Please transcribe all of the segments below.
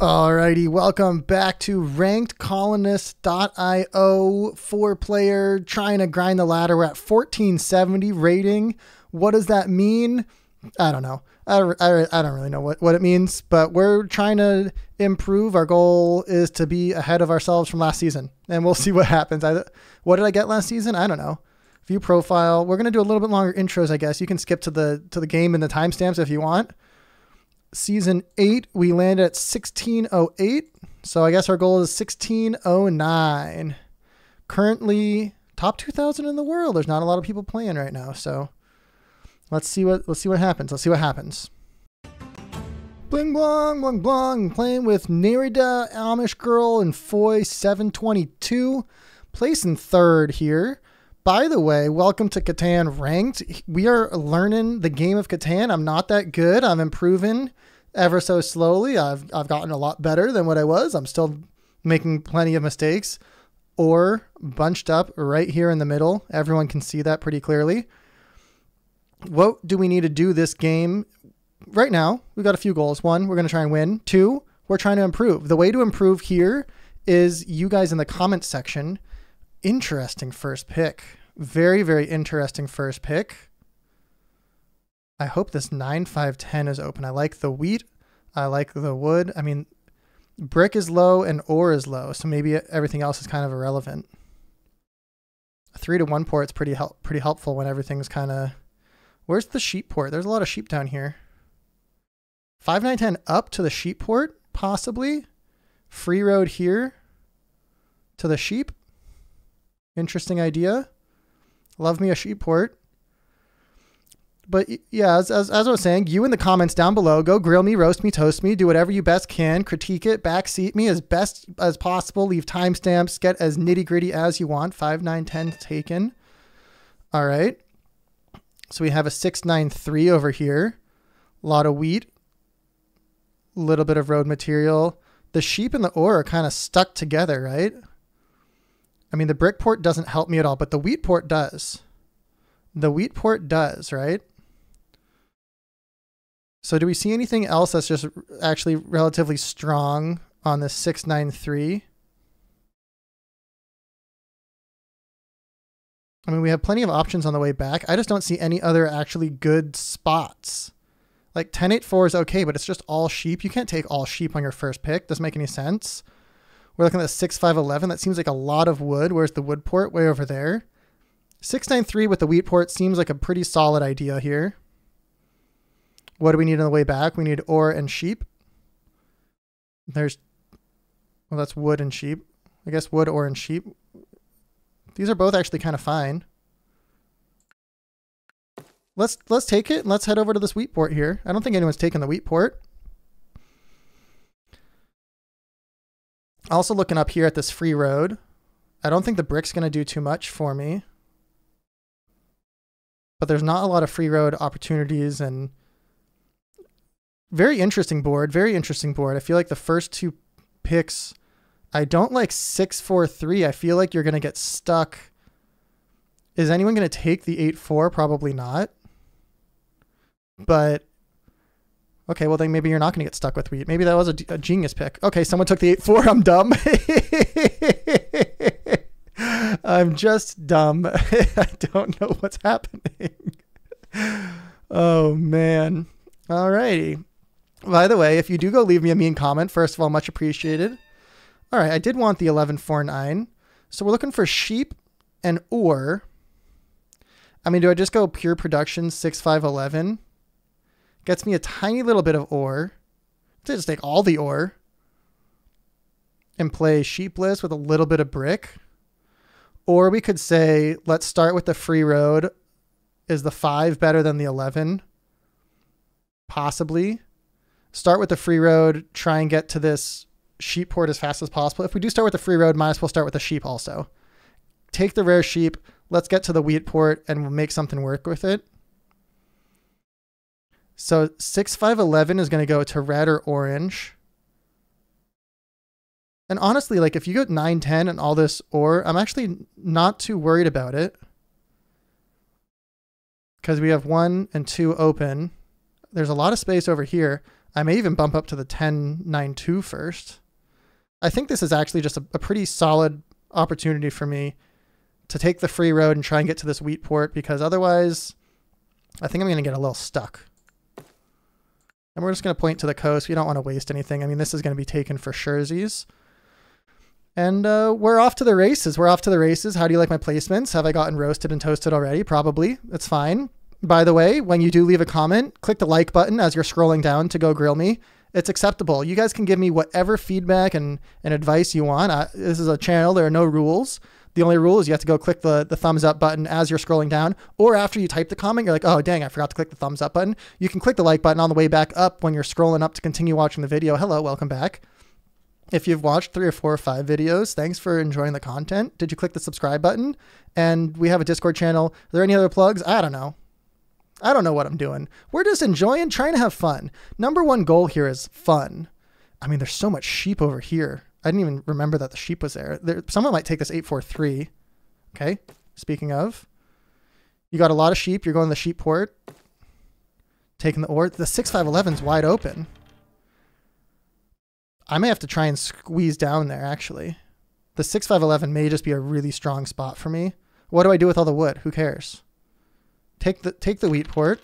Alrighty, welcome back to rankedcolonist.io, 4-player, trying to grind the ladder. We're at 1470 rating. What does that mean? I don't know. I don't really know what it means, but we're trying to improve. Our goal is to be ahead of ourselves from last season, and we'll see what happens. What did I get last season? I don't know. View profile. We're going to do a little bit longer intros, I guess. You can skip to the game and the timestamps if you want. Season 8, we landed at 1608. So I guess our goal is 1609. Currently top 2,000 in the world. There's not a lot of people playing right now, so let's see what happens. Let's see what happens. Bling blong blong blong. Playing with Nerida, Amish Girl, and Foy 722. Placing third here. By the way, welcome to Catan Ranked. We are learning the game of Catan. I'm not that good. I'm improving ever so slowly. I've gotten a lot better than what I was. I'm still making plenty of mistakes. Or bunched up right here in the middle. Everyone can see that pretty clearly. What do we need to do this game? Right now, we've got a few goals. 1, we're going to try and win. 2, we're trying to improve. The way to improve here is you guys in the comments section. Interesting first pick. Very, very interesting first pick. I hope this 9-5-10 is open. I like the wheat. I like the wood. I mean, brick is low and ore is low, so maybe everything else is kind of irrelevant. A 3-to-1 port's pretty helpful when everything's kind of... Where's the sheep port? There's a lot of sheep down here. 5-9-10 up to the sheep port, possibly. Free road here to the sheep. Interesting idea. Love me a sheep port. But yeah, as I was saying, you in the comments down below, go grill me, roast me, toast me, do whatever you best can, critique it, backseat me as best as possible, leave timestamps, get as nitty gritty as you want. 5-9-10 taken. All right. So we have a 6-9-3 over here. A lot of wheat. A little bit of road material. The sheep and the ore are kind of stuck together, right? I mean, the brick port doesn't help me at all, but the wheat port does. The wheat port does, right? So do we see anything else that's just actually relatively strong on this 6-9-3? I mean, we have plenty of options on the way back. I just don't see any other actually good spots. Like 10-8-4 is okay, but it's just all sheep. You can't take all sheep on your first pick. Doesn't make any sense. We're looking at 6-5-11. That seems like a lot of wood. Where's the wood port? Way over there. 6-9-3 with the wheat port seems like a pretty solid idea here. What do we need on the way back? We need ore and sheep. Well, that's wood and sheep. I guess wood, ore, and sheep. These are both actually kind of fine. Let's take it and let's head over to this wheat port here. I don't think anyone's taken the wheat port. Also looking up here at this free road. I don't think the brick's going to do too much for me. But there's not a lot of free road opportunities and very interesting board. Very interesting board. I feel like the first 2 picks, I don't like 6-4-3. I feel like you're going to get stuck. Is anyone going to take the 8-4? Probably not. But okay, well then maybe you're not going to get stuck with wheat. Maybe that was a genius pick. Okay, someone took the 8-4. I'm dumb. I'm just dumb. I don't know what's happening. Oh, man. Alrighty. By the way, if you do go leave me a mean comment, first of all, much appreciated. All right, I did want the 11-4-9. So we're looking for sheep and ore. I mean, do I just go pure production 6-5-11? Gets me a tiny little bit of ore. Just take all the ore and play sheepless with a little bit of brick. Or we could say, let's start with the free road. Is the 5 better than the 11? Possibly. Start with the free road, try and get to this sheep port as fast as possible. If we do start with the free road, might as well start with the sheep also. Take the rare sheep. Let's get to the wheat port and we'll make something work with it. So 6-5-11 is going to go to red or orange. And honestly, like if you go 9-10 and all this ore, I'm actually not too worried about it. Because we have 1 and 2 open. There's a lot of space over here. I may even bump up to the 10-9-2 first. I think this is actually just a pretty solid opportunity for me to take the free road and try and get to this wheat port, because otherwise I think I'm going to get a little stuck. And we're just going to point to the coast. We don't want to waste anything. I mean, this is going to be taken for surezies. And we're off to the races. We're off to the races. How do you like my placements? Have I gotten roasted and toasted already? Probably. That's fine. By the way, when you do leave a comment, click the like button as you're scrolling down to go grill me. It's acceptable. You guys can give me whatever feedback and advice you want. This is a channel. There are no rules. The only rule is you have to go click the thumbs up button as you're scrolling down, or after you type the comment, you're like, oh, dang, I forgot to click the thumbs up button. You can click the like button on the way back up when you're scrolling up to continue watching the video. Hello, welcome back. If you've watched 3 or 4 or 5 videos, thanks for enjoying the content. Did you click the subscribe button? And we have a Discord channel. Are there any other plugs? I don't know. I don't know what I'm doing. We're just enjoying, trying to have fun. Number one goal here is fun. I mean, there's so much sheep over here. I didn't even remember that the sheep was there. Someone might take this 8-4-3. Okay. Speaking of, you got a lot of sheep. You're going to the sheep port. Taking the ore. The 6-5-11 is wide open. I may have to try and squeeze down there, actually. The 6-5-11 may just be a really strong spot for me. What do I do with all the wood? Who cares? Take the wheat port.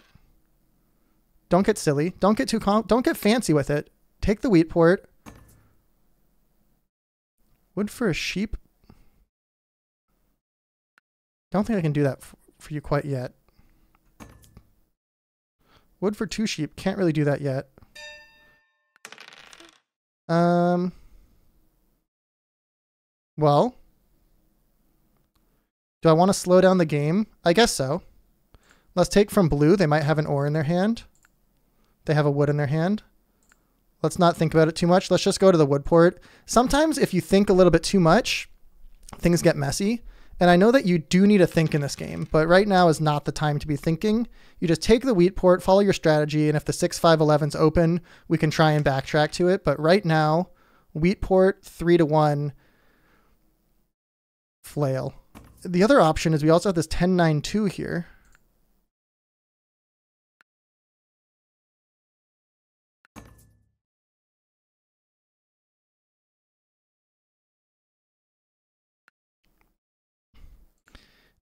Don't get silly. Don't get fancy with it. Take the wheat port. Wood for a sheep? Don't think I can do that for you quite yet. Wood for 2 sheep. Can't really do that yet. Well, do I want to slow down the game? I guess so. Let's take from blue. They might have an ore in their hand. They have a wood in their hand. Let's not think about it too much. Let's just go to the wood port. Sometimes if you think a little bit too much, things get messy. And I know that you do need to think in this game, but right now is not the time to be thinking. You just take the wheat port, follow your strategy, and if the 6-5-11's open, we can try and backtrack to it. But right now, wheat port, 3-1, flail. The other option is we also have this 10-9-2 here.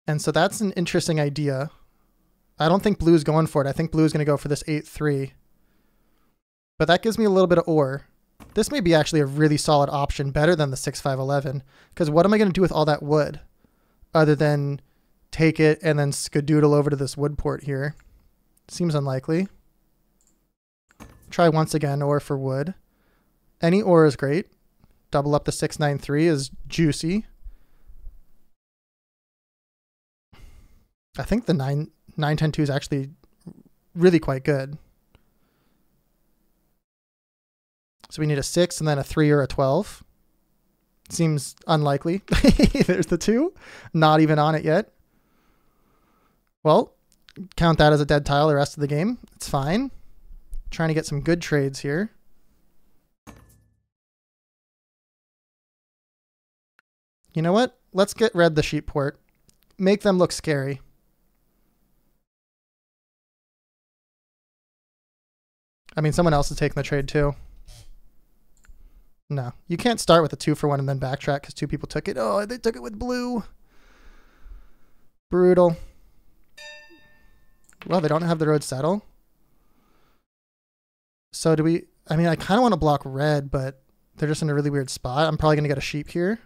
And so that's an interesting idea. I don't think blue is going for it. I think blue is going to go for this 8-3. But that gives me a little bit of ore. This may be actually a really solid option, better than the 6-5-11. Because what am I going to do with all that wood? Other than take it and then skadoodle over to this wood port here. Seems unlikely. Try once again, ore for wood. Any ore is great. Double up the 6-9-3 is juicy. I think the 9-10-2 is actually really quite good. So we need a 6 and then a 3 or a 12. Seems unlikely. There's the 2. Not even on it yet. Well, count that as a dead tile the rest of the game. It's fine. Trying to get some good trades here. You know what? Let's get red the sheep port. Make them look scary. I mean, someone else is taking the trade too. No, you can't start with a 2-for-1 and then backtrack because 2 people took it. Oh, they took it with blue. Brutal. Well, they don't have the road settle. So do we, I mean, I kind of want to block red, but they're just in a really weird spot. I'm probably going to get a sheep here.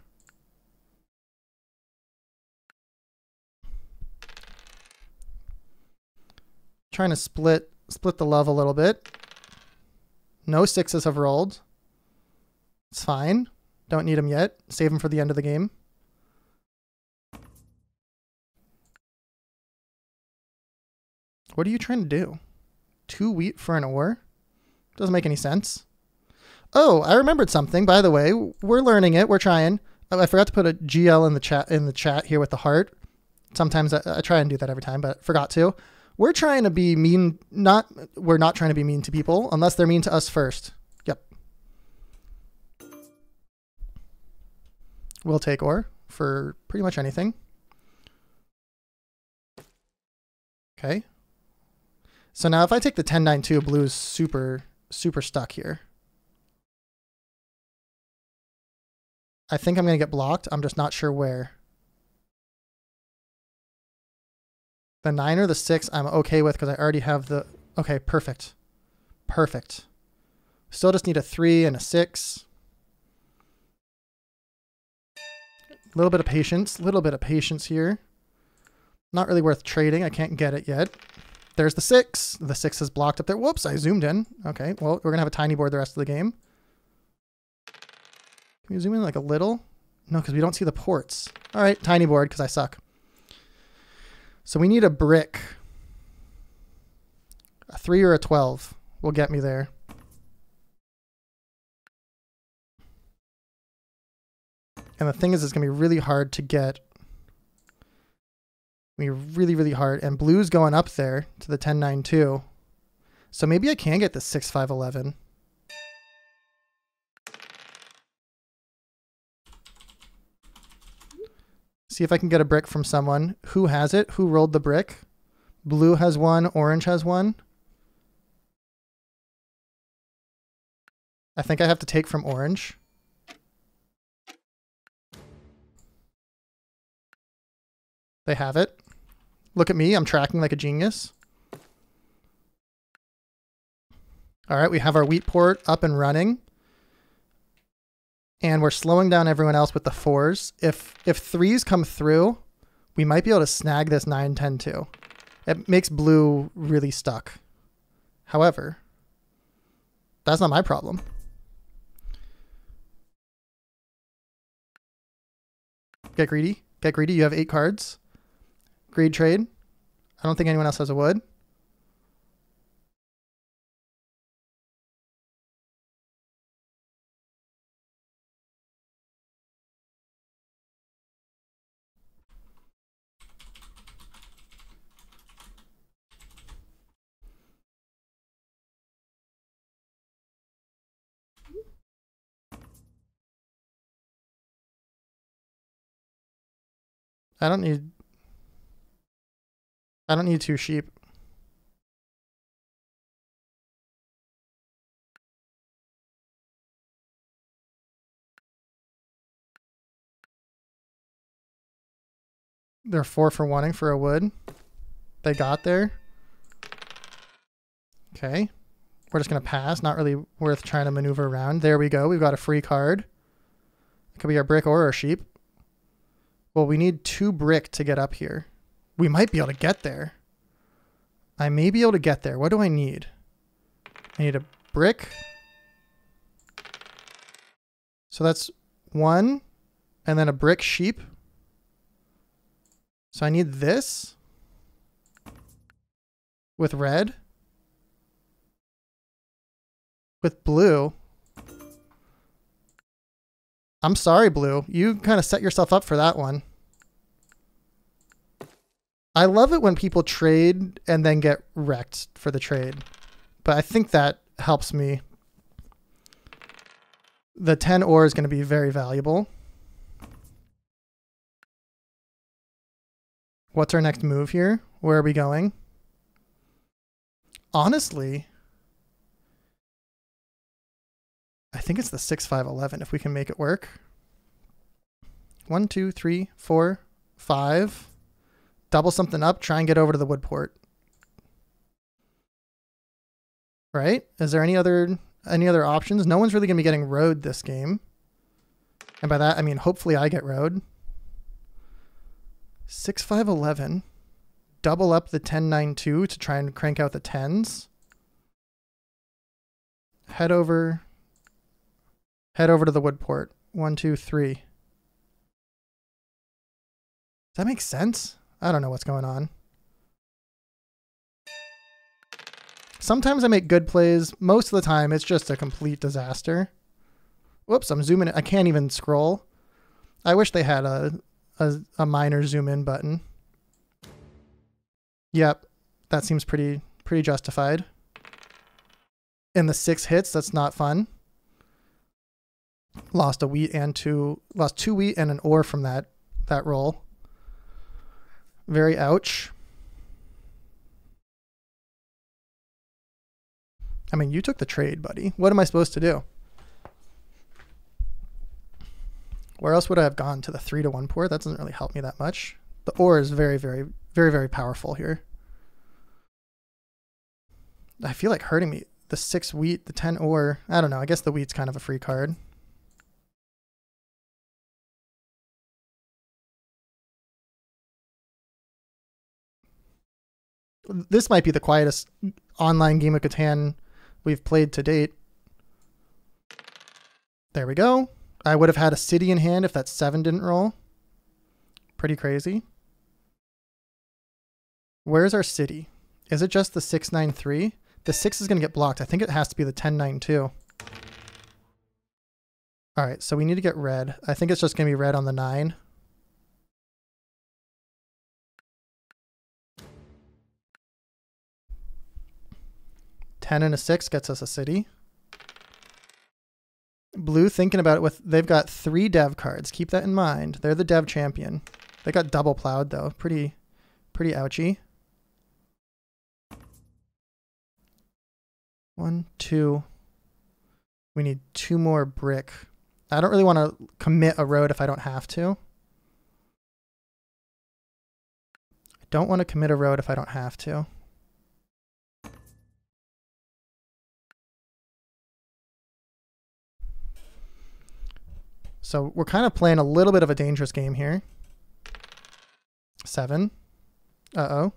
Trying to split the love a little bit. No 6s have rolled. It's fine. Don't need them yet. Save them for the end of the game. What are you trying to do? 2 wheat for an ore? Doesn't make any sense. Oh, I remembered something, by the way. We're learning it. We're trying. Oh, I forgot to put a GL in the chat here with the heart. Sometimes I try and do that every time, but forgot to. We're trying to be mean. We're not trying to be mean to people unless they're mean to us first. Yep. We'll take ore for pretty much anything. Okay. So now if I take the 10-9-2, blue is super super stuck here. I think I'm going to get blocked. I'm just not sure where. The 9 or the 6 I'm okay with because I already have the... Okay, perfect. Perfect. Still just need a 3 and a 6. A little bit of patience. Little bit of patience here. Not really worth trading. I can't get it yet. There's the 6. The 6 is blocked up there. Whoops, I zoomed in. Okay, well, we're going to have a tiny board the rest of the game. Can we zoom in like a little? No, because we don't see the ports. All right, tiny board because I suck. So we need a brick. A 3 or a 12 will get me there. And the thing is, it's going to be really hard to get. Be really, really hard. And blue's going up there to the 10-9 too. So maybe I can get the 6-5-11. See if I can get a brick from someone. Who has it? Who rolled the brick? Blue has one. Orange has one. I think I have to take from orange. They have it. Look at me. I'm tracking like a genius. All right, we have our wheat port up and running. And we're slowing down everyone else with the 4s. If 3s come through, we might be able to snag this 9-10 too. It makes blue really stuck. However, that's not my problem. Get greedy. Get greedy. You have 8 cards. Greed trade. I don't think anyone else has a wood. I don't need 2 sheep. They're 4 for wanting for a wood. They got there. Okay. We're just going to pass. Not really worth trying to maneuver around. There we go. We've got a free card. It could be our brick or our sheep. Well, we need 2 brick to get up here. We might be able to get there. I may be able to get there. What do I need? I need a brick. So that's 1. And then a brick sheep. So I need this. With red. With blue. I'm sorry, blue. You kind of set yourself up for that one. I love it when people trade and then get wrecked for the trade. But I think that helps me. The 10 ore is going to be very valuable. What's our next move here? Where are we going? Honestly, I think it's the 6-5-11 if we can make it work. 1, 2, 3, 4, 5. Double something up, try and get over to the wood port. Right? Is there any other options? No one's really going to be getting road this game. And by that, I mean, hopefully I get road. 6-5-11. Double up the 10-9-2 to try and crank out the 10s. Head over to the wood port. 1, 2, 3. Does that make sense? I don't know what's going on. Sometimes I make good plays. Most of the time, it's just a complete disaster. Whoops, I'm zooming in. I can't even scroll. I wish they had a minor zoom in button. Yep, that seems pretty justified. In the 6 hits, that's not fun. Lost 2 wheat and an ore from that roll. Very ouch. I mean, you took the trade, buddy. What am I supposed to do? Where else would I have gone? To the 3-1 port? That doesn't really help me that much. The ore is very, very, very, very powerful here. I feel like hurting me. The 6 wheat, the 10 ore. I don't know. I guess the wheat's kind of a free card. This might be the quietest online game of Catan we've played to date. There we go. I would have had a city in hand if that 7 didn't roll. Pretty crazy. Where's our city? Is it just the 6-9-3? The 6 is going to get blocked. I think it has to be the 10-9-2. All right, so we need to get red. I think it's just going to be red on the 9. Ten and a 6 gets us a city. Blue thinking about it with, they've got 3 dev cards. Keep that in mind. They're the dev champion. They got double plowed though. Pretty ouchy. 1, 2. We need 2 more brick. I don't really want to commit a road if I don't have to. I don't want to commit a road if I don't have to. So we're kind of playing a little bit of a dangerous game here. 7. Uh-oh.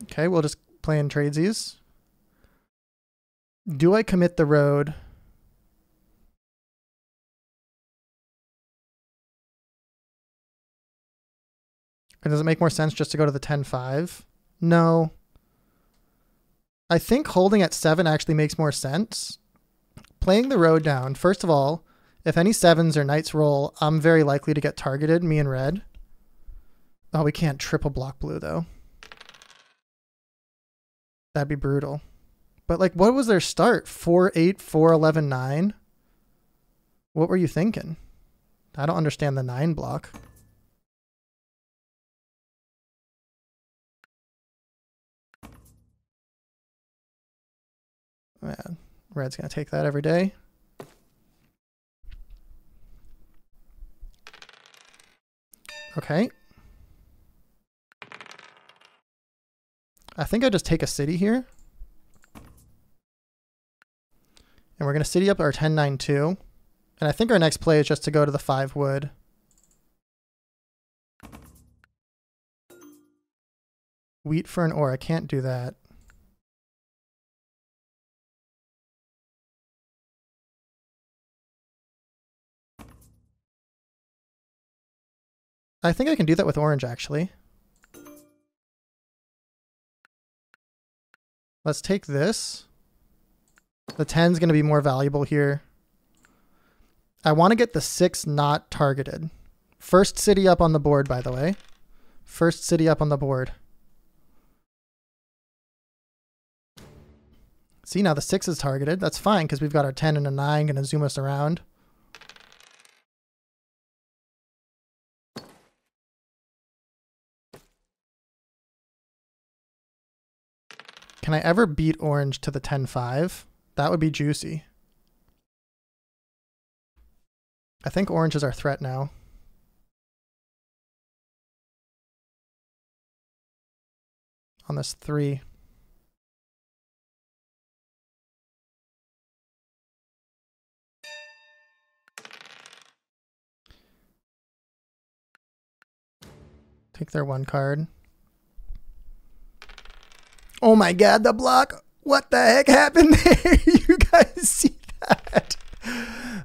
Okay, we'll just play in tradesies. Do I commit the road? Or does it make more sense just to go to the 10-5? No. I think holding at 7 actually makes more sense. Playing the road down, first of all, if any 7s or knights roll, I'm very likely to get targeted, me and red. Oh, we can't triple block blue though. That'd be brutal. But like, what was their start? 4-8, 4-11, 9? What were you thinking? I don't understand the 9 block. Man, red's gonna take that every day. Okay. I think I just take a city here. And we're gonna city up our 10-9-2. And I think our next play is just to go to the 5 wood. Wheat for an ore. I can't do that. I think I can do that with orange, actually. Let's take this. The 10's going to be more valuable here. I want to get the 6 not targeted. First city up on the board, by the way. First city up on the board. See, now the 6 is targeted. That's fine, because we've got our 10 and a 9 going to zoom us around. Can I ever beat orange to the 10-5? That would be juicy. I think orange is our threat now. On this 3. Take their 1 card. Oh my god, the block! What the heck happened there? You guys see that?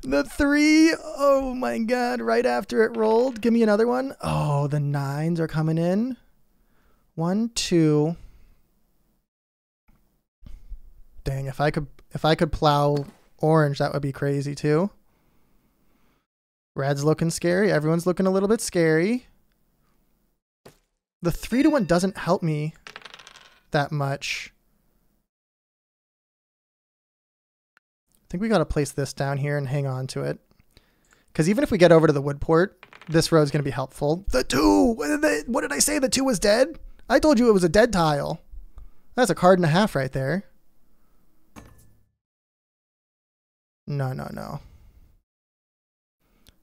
The 3, oh my god, right after it rolled. Give me another one. Oh, the 9s are coming in. 1, 2. Dang, if I could plow orange, that would be crazy too. Red's looking scary. Everyone's looking a little bit scary. The 3-1 doesn't help me that much. I think we got to place this down here and hang on to it. Because even if we get over to the wood port, this road's going to be helpful. The 2! What did I say? The 2 was dead? I told you it was a dead tile. That's a card and a half right there. No, no, no.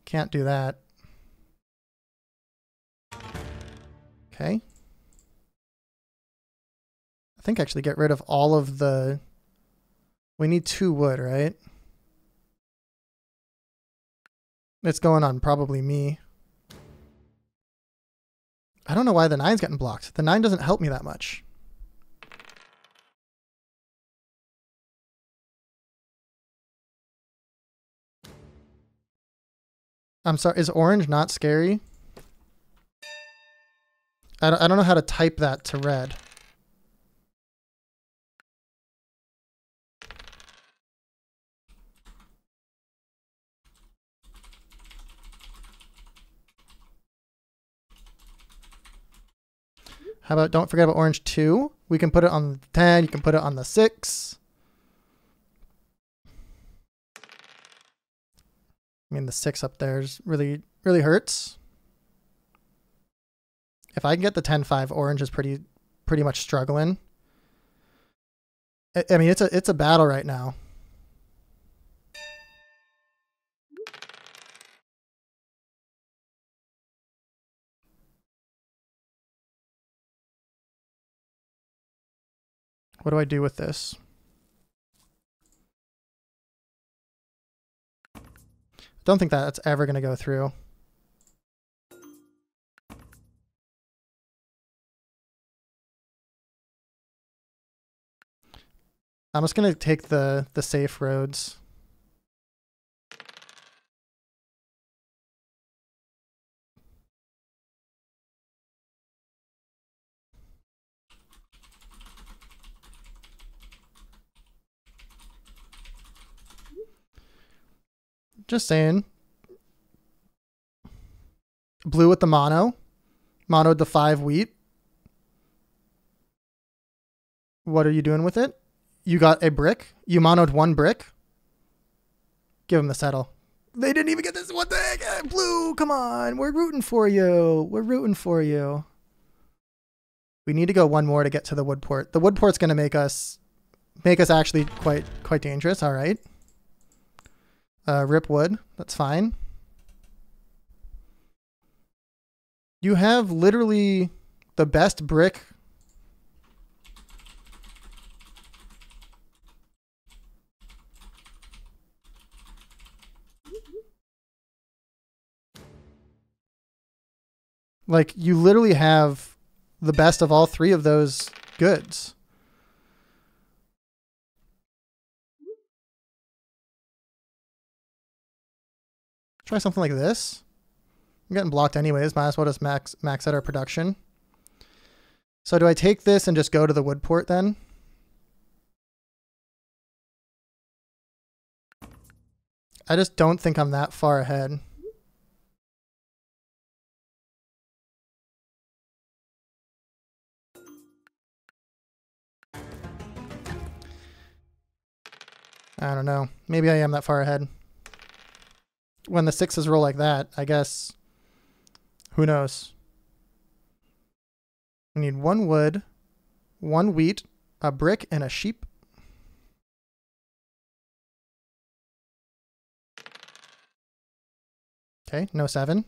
Can't do that. Okay. I think actually get rid of all of the... We need 2 wood, right? It's going on probably me. I don't know why the 9's getting blocked. The 9 doesn't help me that much. I'm sorry, is orange not scary? I don't know how to type that to red. How about don't forget about orange 2? We can put it on the 10, you can put it on the 6. I mean, the 6 up there is really hurts. If I can get the 10-5, orange is pretty much struggling. I mean, it's a battle right now. What do I do with this? Don't think that's ever going to go through. I'm just going to take the safe roads. Just saying. Blue with the mono. Monoed the 5 wheat. What are you doing with it? You got a brick. You monoed 1 brick. Give him the settle. They didn't even get this. What the heck? Blue, come on. We're rooting for you. We're rooting for you. We need to go 1 more to get to the wood port. The wood port's going to make us actually quite dangerous. All right. Rip wood. That's fine. You have literally the best brick. Like, you literally have the best of all 3 of those goods. Try something like this. I'm getting blocked anyways. Might as well just max out our production. So do I take this and just go to the wood port then? I just don't think I'm that far ahead. I don't know. Maybe I am that far ahead. When the 6s roll like that, I guess, who knows? We need 1 wood, 1 wheat, a brick, and a sheep. Okay, no 7.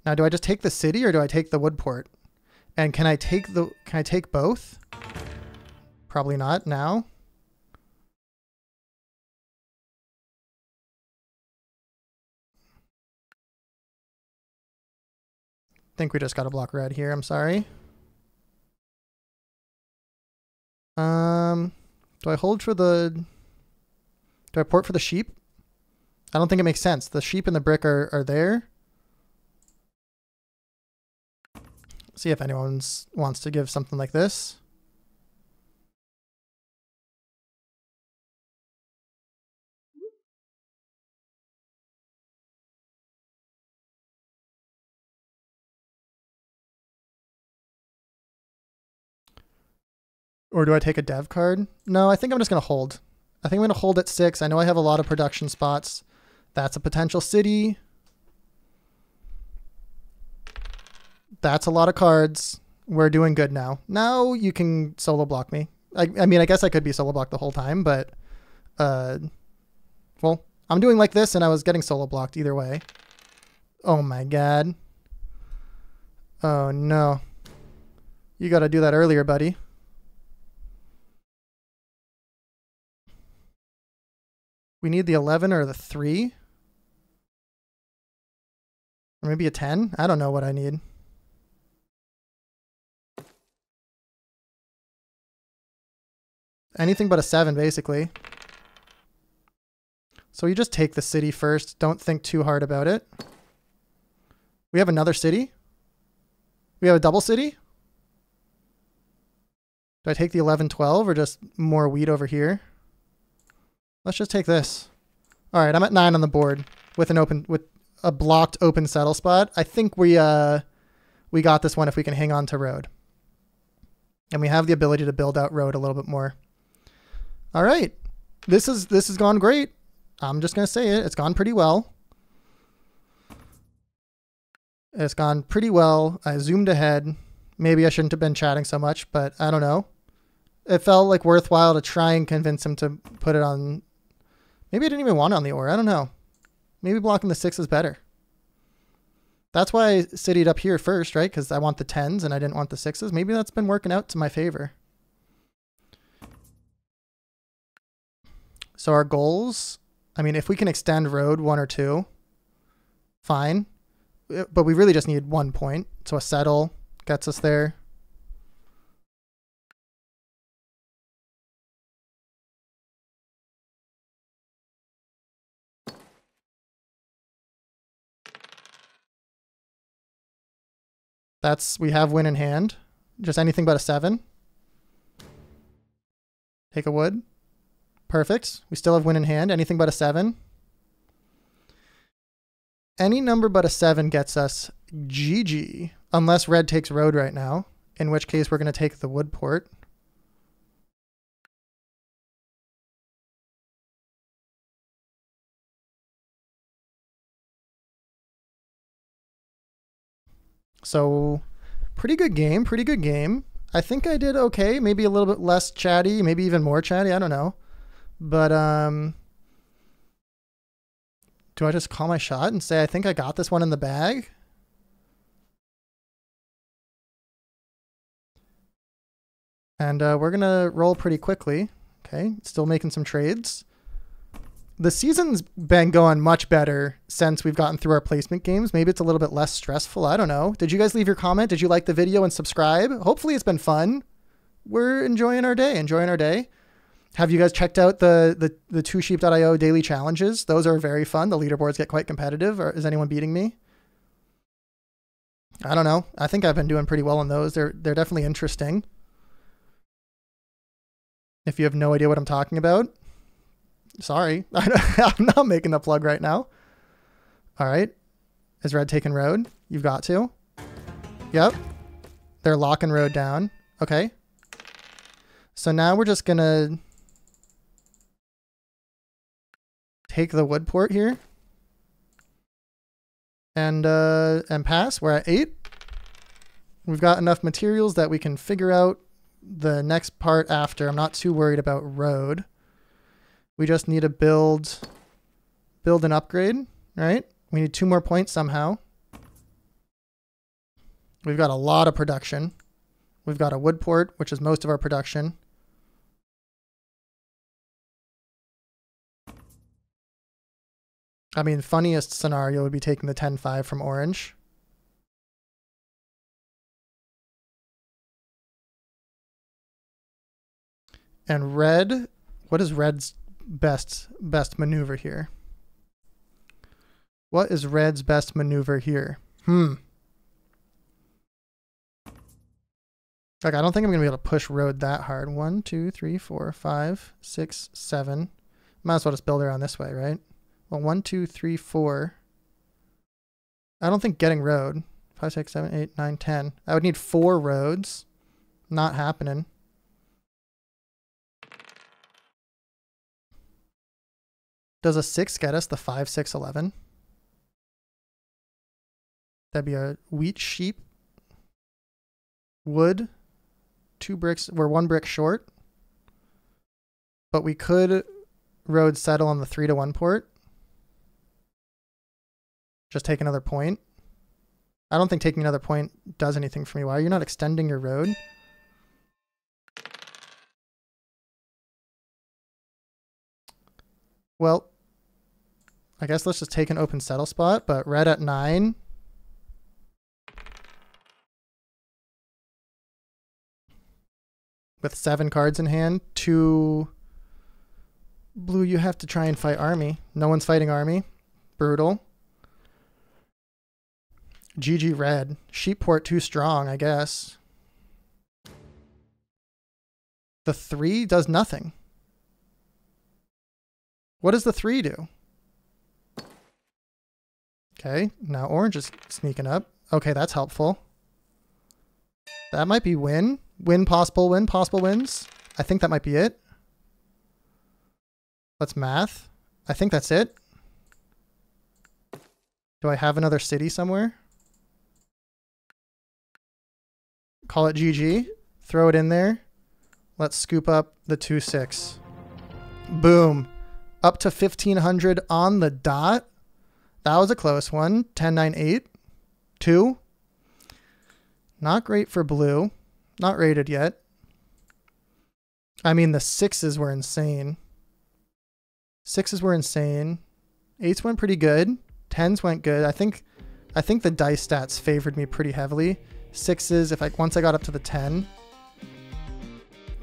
Now, do I just take the city or do I take the wood port? And can I take both? Probably not now. I think we just got to block red here. I'm sorry. Do I hold for the... Do I port for the sheep? I don't think it makes sense. The sheep and the brick are there. See if anyone wants to give something like this. Or do I take a dev card? No, I think I'm just going to hold. I think I'm going to hold at 6. I know I have a lot of production spots. That's a potential city. That's a lot of cards. We're doing good now. Now you can solo block me. I mean, I guess I could be solo blocked the whole time, but well, I'm doing like this and I was getting solo blocked either way. Oh my god. Oh no. You got to do that earlier, buddy. We need the 11 or the 3. Or maybe a 10? I don't know what I need. Anything but a 7, basically. So you just take the city first. Don't think too hard about it. We have another city? We have a double city? Do I take the 11, 12 or just more wheat over here? Let's just take this. All right, I'm at 9 on the board with a blocked open settle spot. I think we got this one if we can hang on to road. And we have the ability to build out road a little bit more. All right. This has gone great. I'm just going to say it. It's gone pretty well. It's gone pretty well. I zoomed ahead. Maybe I shouldn't have been chatting so much, but I don't know. It felt like worthwhile to try and convince him to put it on. Maybe I didn't even want it on the ore. I don't know. Maybe blocking the 6 is better. That's why I citied up here first, right? Because I want the 10s and I didn't want the 6s. Maybe that's been working out to my favor. So our goals, I mean, if we can extend road 1 or 2, fine. But we really just need 1 point. So a settle gets us there. We have win in hand. Just anything but a 7. Take a wood. Perfect. We still have win in hand. Anything but a 7. Any number but a 7 gets us GG. Unless red takes road right now. In which case we're going to take the wood port. So pretty good game. Pretty good game. I think I did okay. Maybe a little bit less chatty. Maybe even more chatty. I don't know. But do I just call my shot and say I think I got this one in the bag? And we're going to roll pretty quickly. Okay, still making some trades. The season's been going much better since we've gotten through our placement games. Maybe it's a little bit less stressful. I don't know. Did you guys leave your comment? Did you like the video and subscribe? Hopefully it's been fun. We're enjoying our day. Have you guys checked out the 2sheep.io daily challenges? Those are very fun. The leaderboards get quite competitive. Or is anyone beating me? I don't know. I think I've been doing pretty well on those. They're definitely interesting. If you have no idea what I'm talking about, sorry. I'm not making the plug right now. All right. Is red taking road? You've got to. Yep. They're locking road down. Okay. So now we're just going to take the wood port here. And pass. We're at 8. We've got enough materials that we can figure out the next part after. I'm not too worried about road. We just need to build an upgrade, right? We need 2 more points somehow. We've got a lot of production. We've got a wood port, which is most of our production. I mean, funniest scenario would be taking the 10-5 from orange. And red, what is red's best maneuver here? What is red's best maneuver here? Like, I don't think I'm going to be able to push road that hard. 1, 2, 3, 4, 5, 6, 7. Might as well just build around this way, right? Well, 1, 2, 3, 4. I don't think getting road. 5, 6, 7, 8, 9, 10. I would need 4 roads. Not happening. Does a 6 get us the 5, 6, 11? That'd be a wheat sheep. Wood, 2 bricks. We're 1 brick short. But we could road settle on the 3-to-1 port. Just take another point. I don't think taking another point does anything for me. Why are you not extending your road? Well, I guess let's just take an open settle spot, but red at 9. With 7 cards in hand, 2 blue, you have to try and fight army. No one's fighting army. Brutal. GG red. Sheep port too strong, I guess. The 3 does nothing. What does the 3 do? Okay, now orange is sneaking up. Okay, that's helpful. That might be win. Win, possible wins. I think that might be it. Let's math. I think that's it. Do I have another city somewhere? Call it GG. Throw it in there. Let's scoop up the 2-6. Boom. Up to 1,500 on the dot. That was a close one. 10-9-8. 2. Not great for blue. Not rated yet. I mean, the 6s were insane. 6s were insane. 8s went pretty good. 10s went good. I think the dice stats favored me pretty heavily. 6s, once I got up to the 10,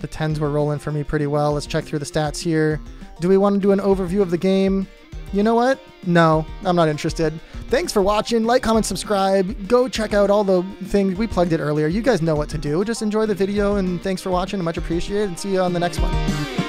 the 10s were rolling for me pretty well. Let's check through the stats here. Do we want to do an overview of the game? You know what? No, I'm not interested. Thanks for watching. Like, comment, subscribe. Go check out all the things. We plugged it earlier. You guys know what to do. Just enjoy the video, and thanks for watching. Much appreciated, and see you on the next one.